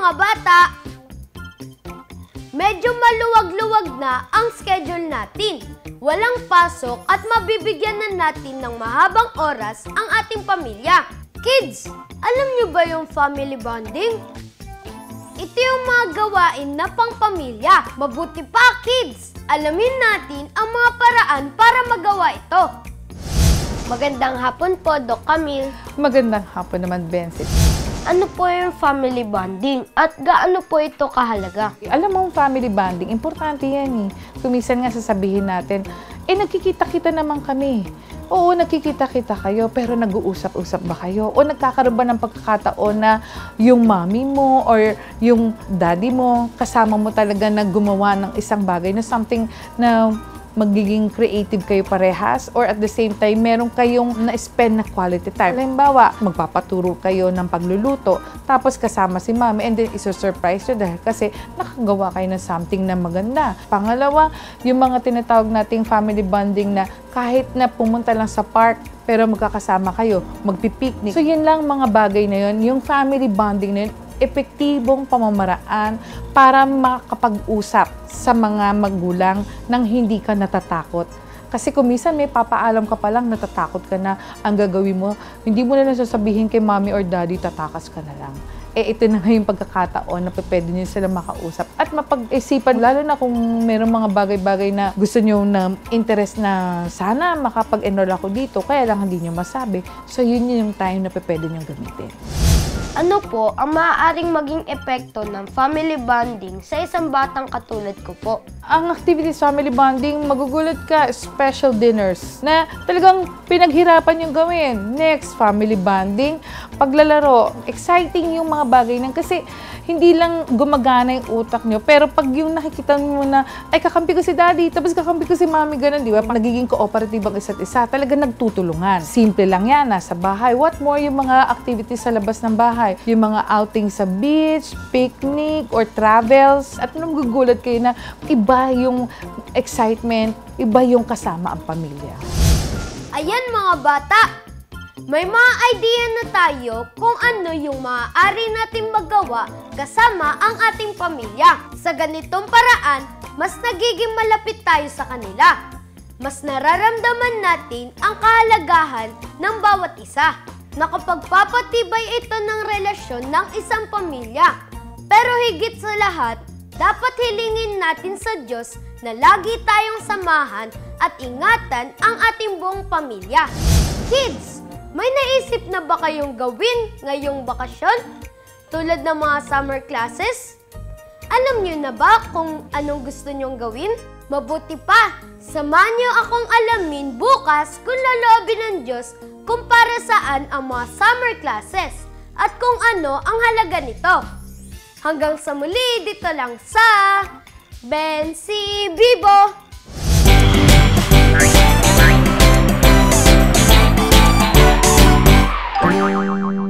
mga bata! Medyo maluwag-luwag na ang schedule natin. Walang pasok at mabibigyan na natin ng mahabang oras ang ating pamilya. Kids, alam niyo ba yung family bonding? Ito yung mga gawain na pang-pamilya. Mabuti pa, kids! Alamin natin ang mga paraan para magawa ito. Magandang hapon po, Doc Camille. Magandang hapon naman, Bensit. Ano po yung family bonding at gaano po ito kahalaga? Alam mo, family bonding, importante yan eh. Kumisan nga sasabihin natin, nagkikita-kita naman kami. Oo, nagkikita-kita kayo, pero nag-uusap-usap ba kayo? O nagkakaroon ba ng pagkakataon na yung mommy mo or yung daddy mo, kasama mo talaga na gumawa ng isang bagay na something na magiging creative kayo parehas, or at the same time, meron kayong na-spend na quality time. Halimbawa, magpapaturo kayo ng pagluluto, tapos kasama si mami, and then iso-surprise nyo dahil kasi nakagawa kayo ng something na maganda. Pangalawa, yung mga tinatawag nating family bonding na kahit na pumunta lang sa park, pero magkakasama kayo, magpipiknik. So yun lang mga bagay na yun, yung family bonding na yun, epektibong pamamaraan para makapag-usap sa mga magulang nang hindi ka natatakot. Kasi kung minsan may papaalam ka pa lang, natatakot ka na ang gagawin mo, hindi mo na lang sasabihin kay mommy or daddy, tatakas ka na lang. Ito na nga yung pagkakataon na pwede nyo sila makausap at mapag-isipan, lalo na kung mayroong mga bagay-bagay na gusto nyo na interest na sana makapag-enroll ako dito, kaya lang hindi nyo masabi. So yun yung time na pwede nyo gamitin. Ano po ang maaaring maging epekto ng family bonding sa isang batang katulad ko po? Ang activities family bonding, magugulat ka, special dinners na talagang pinaghirapan yung gawin. Next, family bonding, paglalaro, exciting yung mga bagay nang kasi hindi lang gumagana yung utak nyo, pero pag yung nakikita mo na, ay kakampi ko si daddy, tapos kakampi ko si mami, ganun, di ba? Nagiging cooperative ang isa't isa, talaga nagtutulungan. Simple lang yan, nasa bahay. What more yung mga activities sa labas ng bahay? Yung mga outing sa beach, picnic, or travels. At nung gugulat kayo na iba yung excitement, iba yung kasama ang pamilya. Ayan mga bata! May mga idea na tayo kung ano yung maaari natin magawa kasama ang ating pamilya. Sa ganitong paraan, mas nagiging malapit tayo sa kanila. Mas nararamdaman natin ang kahalagahan ng bawat isa. Nakapagpapatibay ito ng relasyon ng isang pamilya. Pero higit sa lahat, dapat hilingin natin sa Diyos na lagi tayong samahan at ingatan ang ating buong pamilya. Kids! May naisip na ba kayong gawin ngayong bakasyon? Tulad ng mga summer classes? Alam niyo na ba kung anong gusto niyong gawin? Mabuti pa, samahan niyo akong alamin bukas kung loloobin ng Diyos kung para saan ang mga summer classes at kung ano ang halaga nito. Hanggang sa muli, dito lang sa Bensi Bibo! Wow.